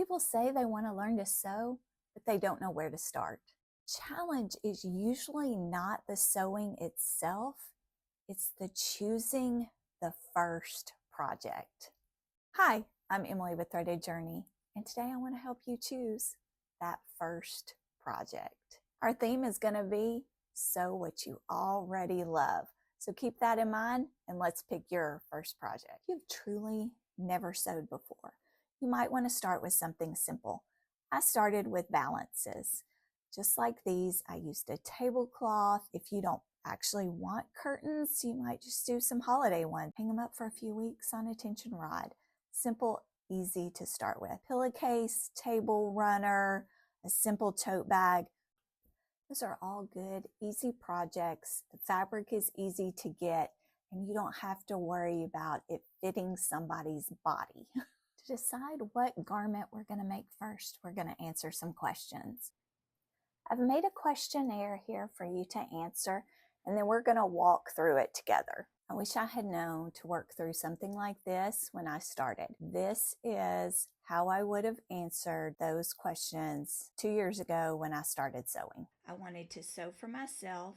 people say they want to learn to sew, but they don't know where to start. Challenge is usually not the sewing itself, it's the choosing the first project. Hi, I'm Emily with Threaded Journey, and today I want to help you choose that first project. Our theme is going to be sew what you already love. So keep that in mind and let's pick your first project. You've truly never sewed before. You might want to start with something simple. I started with balances. Just like these, I used a tablecloth. If you don't actually want curtains, you might just do some holiday ones. Hang them up for a few weeks on a tension rod. Simple, easy to start with. Pillowcase, table runner, a simple tote bag. Those are all good, easy projects. The fabric is easy to get, and you don't have to worry about it fitting somebody's body. To decide what garment we're going to make first, we're going to answer some questions. I've made a questionnaire here for you to answer, and then we're going to walk through it together. I wish I had known to work through something like this when I started. This is how I would have answered those questions 2 years ago when I started sewing. I wanted to sew for myself.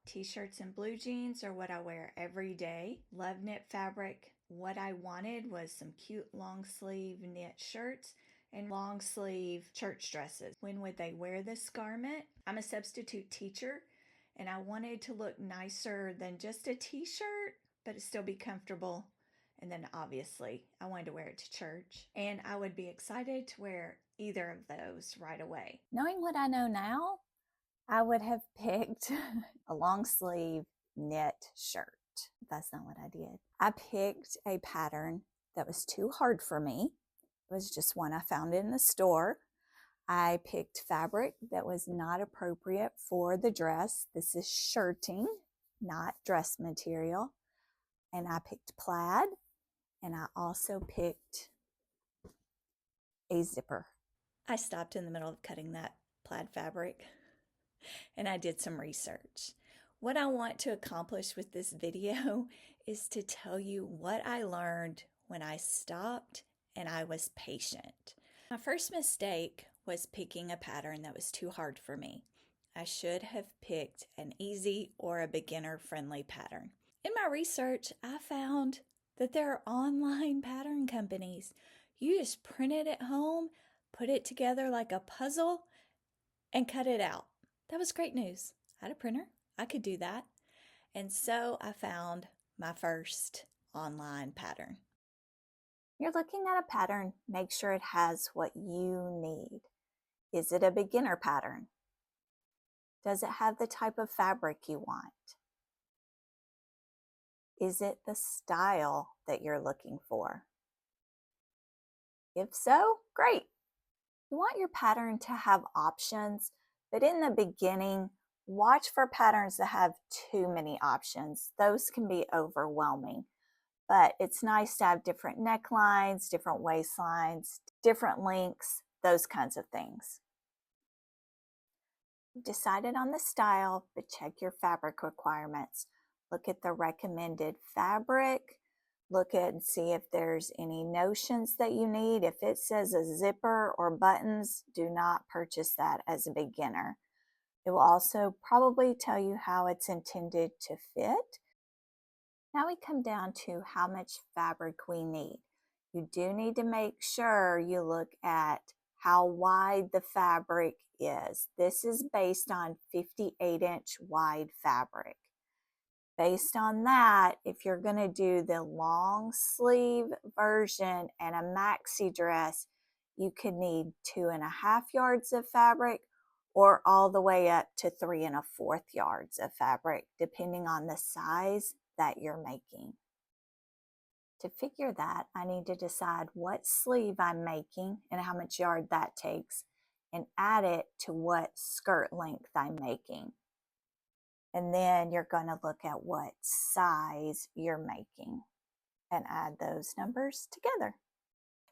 T-shirts and blue jeans are what I wear every day. Love knit fabric. What I wanted was some cute long sleeve knit shirts and long sleeve church dresses. When would they wear this garment? I'm a substitute teacher, and I wanted to look nicer than just a t-shirt, but it still be comfortable. And then obviously I wanted to wear it to church, and I would be excited to wear either of those right away. Knowing what I know now, I would have picked a long sleeve knit shirt. That's not what I did. I picked a pattern that was too hard for me. It was just one I found in the store. I picked fabric that was not appropriate for the dress. This is shirting, not dress material. And I picked plaid, and I also picked a zipper. I stopped in the middle of cutting that plaid fabric, and I did some research. What I want to accomplish with this video is to tell you what I learned when I stopped and I was patient. My first mistake was picking a pattern that was too hard for me. I should have picked an easy or a beginner-friendly pattern. In my research, I found that there are online pattern companies. You just print it at home, put it together like a puzzle, and cut it out. That was great news. I had a printer. I could do that. And so I found my first online pattern. You're looking at a pattern, make sure it has what you need. Is it a beginner pattern? Does it have the type of fabric you want? Is it the style that you're looking for? If so, great. You want your pattern to have options, but in the beginning, watch for patterns that have too many options. Those can be overwhelming, but it's nice to have different necklines, different waistlines, different lengths, those kinds of things. You've decided on the style, but check your fabric requirements. Look at the recommended fabric. Look at and see if there's any notions that you need. If it says a zipper or buttons, do not purchase that as a beginner. It will also probably tell you how it's intended to fit. Now we come down to how much fabric we need. You do need to make sure you look at how wide the fabric is. This is based on 58-inch wide fabric. Based on that, if you're going to do the long sleeve version and a maxi dress, you could need 2.5 yards of fabric or all the way up to 3 1/4 yards of fabric, depending on the size that you're making. To figure that, I need to decide what sleeve I'm making and how much yard that takes, and add it to what skirt length I'm making. And then you're going to look at what size you're making and add those numbers together.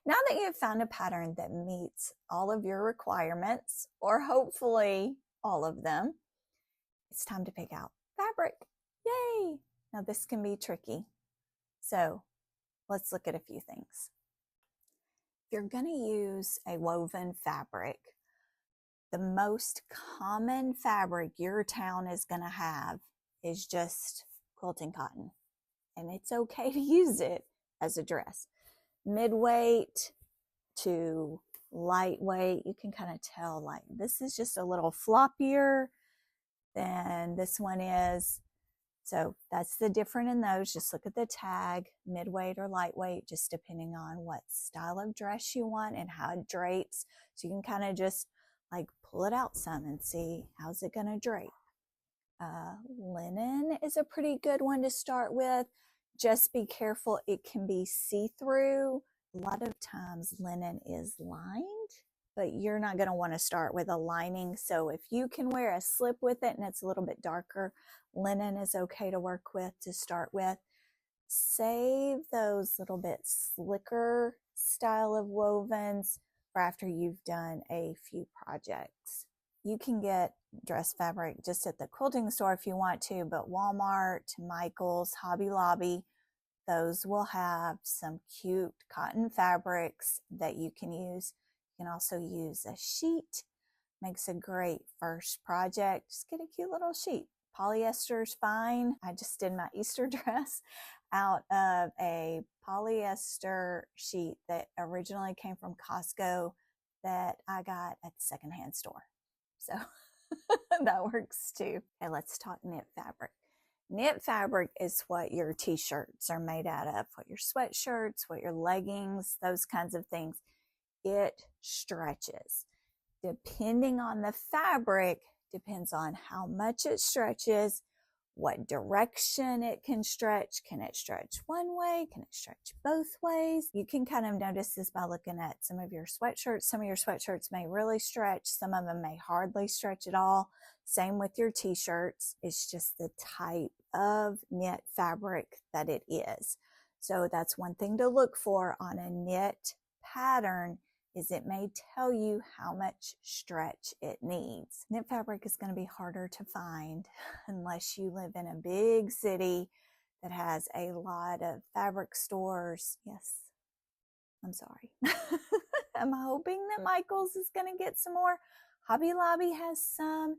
Now that you've found a pattern that meets all of your requirements, or hopefully all of them, it's time to pick out fabric. Yay! Now this can be tricky. So let's look at a few things. If you're going to use a woven fabric, the most common fabric your town is going to have is just quilting cotton. And it's okay to use it as a dress. Midweight to lightweight, you can kind of tell, like, this is just a little floppier than this one is. So that's the difference in those. Just look at the tag, midweight or lightweight, just depending on what style of dress you want and how it drapes. So you can kind of just like pull it out some and see how's it going to drape. Linen is a pretty good one to start with. Just be careful, it can be see-through. A lot of times linen is lined, but you're not going to want to start with a lining. So if you can wear a slip with it and it's a little bit darker, linen is okay to work with to start with. Save those little bit slicker style of wovens for after you've done a few projects. You can get dress fabric just at the quilting store if you want to, but Walmart, Michael's, Hobby Lobby, those will have some cute cotton fabrics that you can use. You can also use a sheet. Makes a great first project. Just get a cute little sheet. Polyester is fine. I just did my Easter dress out of a polyester sheet that originally came from Costco that I got at the secondhand store. So that works too. Okay, let's talk knit fabric. Knit fabric is what your t-shirts are made out of, what your sweatshirts, what your leggings, those kinds of things. It stretches. Depending on the fabric, depends on how much it stretches, what direction it can stretch. Can it stretch one way? Can it stretch both ways? You can kind of notice this by looking at some of your sweatshirts. Some of your sweatshirts may really stretch. Some of them may hardly stretch at all. Same with your t-shirts. It's just the type of knit fabric that it is. So that's one thing to look for on a knit pattern, is it may tell you how much stretch it needs. Knit fabric is going to be harder to find unless you live in a big city that has a lot of fabric stores. Yes, I'm sorry. I'm hoping that Michael's is going to get some more. Hobby Lobby has some.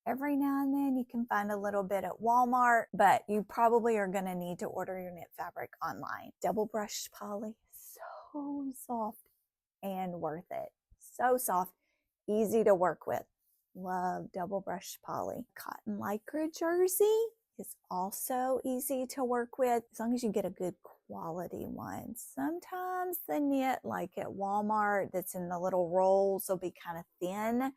Every now and then you can find a little bit at Walmart, but you probably are going to need to order your knit fabric online. Double brushed poly, so soft and worth it. So soft, easy to work with. Love double brushed poly. Cotton lycra jersey is also easy to work with as long as you get a good quality one. Sometimes the knit like at Walmart that's in the little rolls will be kind of thin,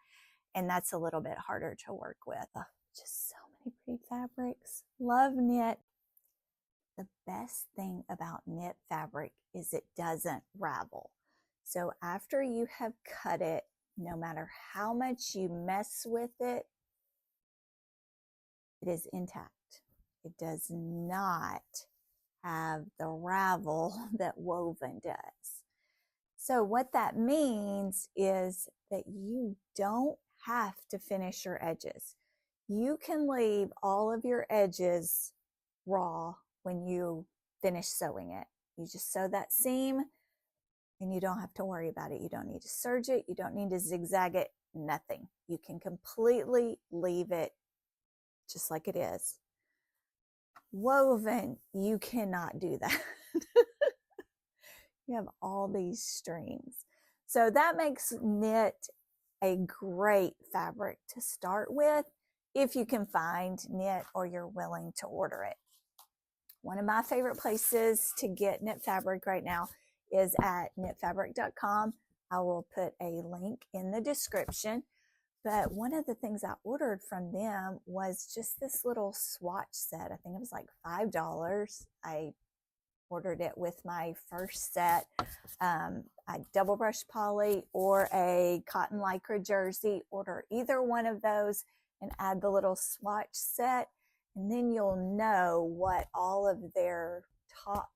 and that's a little bit harder to work with. Oh, just so many pretty fabrics. Love knit. The best thing about knit fabric is it doesn't ravel. So after you have cut it, no matter how much you mess with it, it is intact. It does not have the ravel that woven does. So what that means is that you don't have to finish your edges. You can leave all of your edges raw when you finish sewing it. You just sew that seam and you don't have to worry about it. You don't need to serge it. You don't need to zigzag it, nothing. You can completely leave it just like it is. Woven, you cannot do that. You have all these strings. So that makes knit a great fabric to start with if you can find knit or you're willing to order it. One of my favorite places to get knit fabric right now is at knitfabric.com. I will put a link in the description. But one of the things I ordered from them was just this little swatch set. I think it was like $5. I ordered it with my first set. I double brush poly or a cotton lycra jersey. Order either one of those and add the little swatch set. And then you'll know what all of their top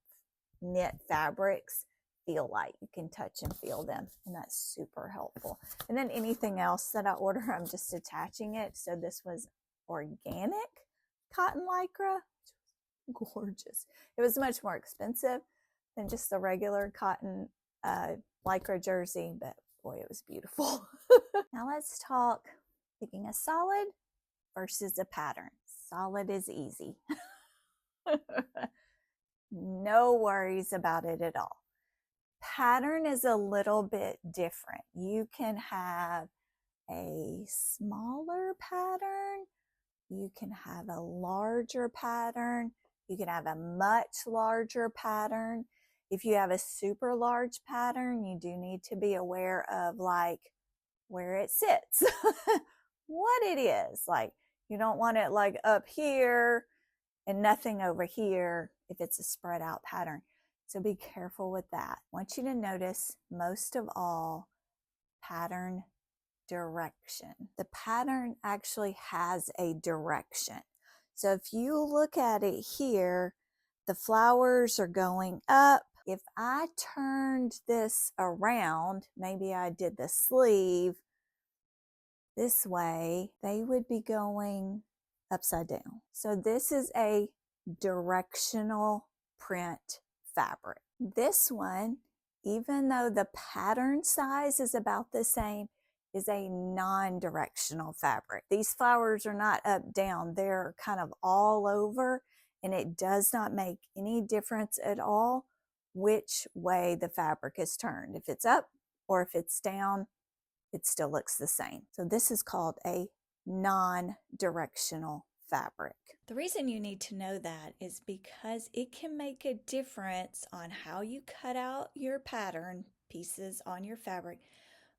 knit fabrics feel like. You can touch and feel them, and that's super helpful. And then anything else that I order, I'm just attaching it. So this was organic cotton lycra. Gorgeous. It was much more expensive than just the regular cotton lycra jersey, but boy, it was beautiful. Now let's talk picking a solid versus a pattern. Solid is easy. No worries about it at all. Pattern is a little bit different. You can have a smaller pattern. You can have a larger pattern. You can have a much larger pattern. If you have a super large pattern, you do need to be aware of like where it sits, what it is. Like you don't want it like up here and nothing over here if it's a spread out pattern. So be careful with that. I want you to notice most of all pattern direction. The pattern actually has a direction. So if you look at it here, the flowers are going up. If I turned this around, maybe I did the sleeve this way, they would be going upside down. So this is a directional print fabric. This one, even though the pattern size is about the same, is a non-directional fabric. These flowers are not up down, they're kind of all over, and it does not make any difference at all which way the fabric is turned. If it's up or if it's down, it still looks the same. So this is called a non-directional fabric. The reason you need to know that is because it can make a difference on how you cut out your pattern pieces on your fabric,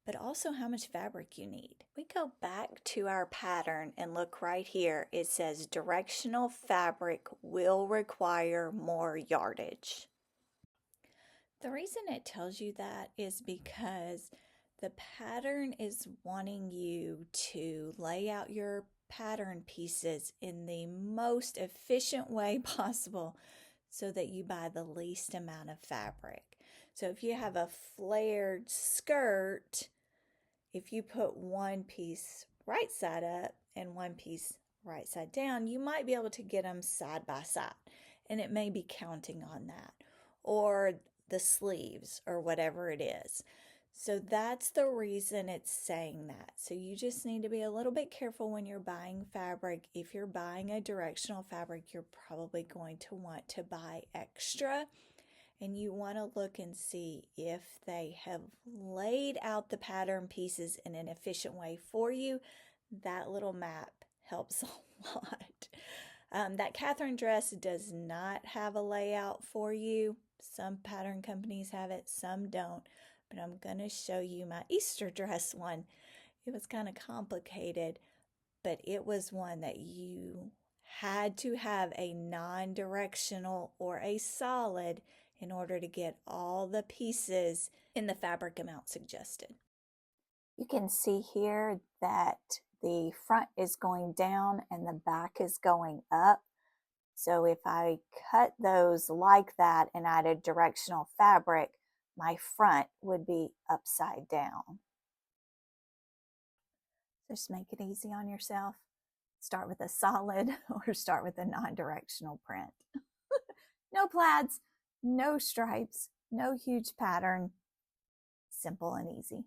but also how much fabric you need. We go back to our pattern and look right here. It says directional fabric will require more yardage. The reason it tells you that is because the pattern is wanting you to lay out your pattern pieces in the most efficient way possible so that you buy the least amount of fabric. So if you have a flared skirt, if you put one piece right side up and one piece right side down, you might be able to get them side by side, and it may be counting on that, or the sleeves or whatever it is. So that's the reason it's saying that. So you just need to be a little bit careful when you're buying fabric. If you're buying a directional fabric, you're probably going to want to buy extra, and you want to look and see if they have laid out the pattern pieces in an efficient way for you. That little map helps a lot. That Catherine dress does not have a layout for you. Some pattern companies have it, some don't. But I'm going to show you my Easter dress one. It was kind of complicated, but it was one that you had to have a non-directional or a solid in order to get all the pieces in the fabric amount suggested. You can see here that the front is going down and the back is going up. So if I cut those like that and added directional fabric, my front would be upside down. Just make it easy on yourself. Start with a solid or start with a non-directional print. No plaids, no stripes, no huge pattern. Simple and easy.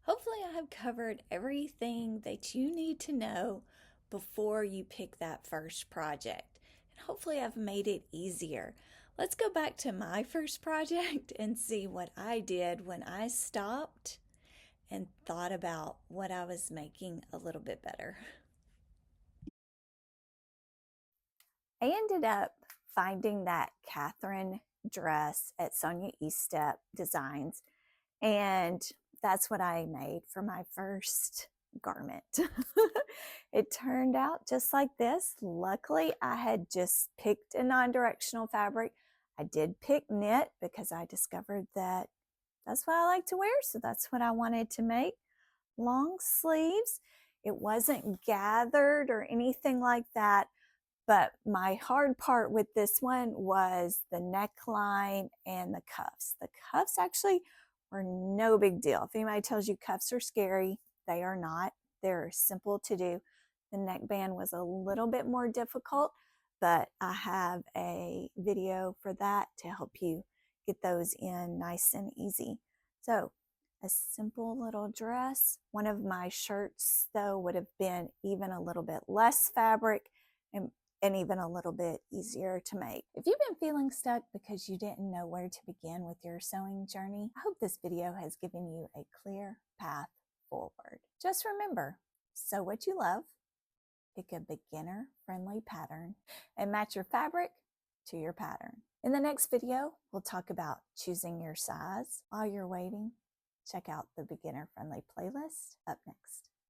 Hopefully I have covered everything that you need to know before you pick that first project. And hopefully I've made it easier. Let's go back to my first project and see what I did when I stopped and thought about what I was making a little bit better. I ended up finding that Catherine dress at Sonia Estep Designs, and that's what I made for my first garment. It turned out just like this. Luckily, I had just picked a non-directional fabric. I did pick knit because I discovered that that's what I like to wear, so that's what I wanted to make. Long sleeves. It wasn't gathered or anything like that, but my hard part with this one was the neckline and the cuffs. The cuffs actually were no big deal. If anybody tells you cuffs are scary, they are not. They're simple to do. The neckband was a little bit more difficult, but I have a video for that to help you get those in nice and easy. So a simple little dress. One of my shirts though would have been even a little bit less fabric and even a little bit easier to make. If you've been feeling stuck because you didn't know where to begin with your sewing journey, I hope this video has given you a clear path forward. Just remember, sew what you love, pick a beginner-friendly pattern, and match your fabric to your pattern. In the next video, we'll talk about choosing your size. While you're waiting, check out the beginner-friendly playlist up next.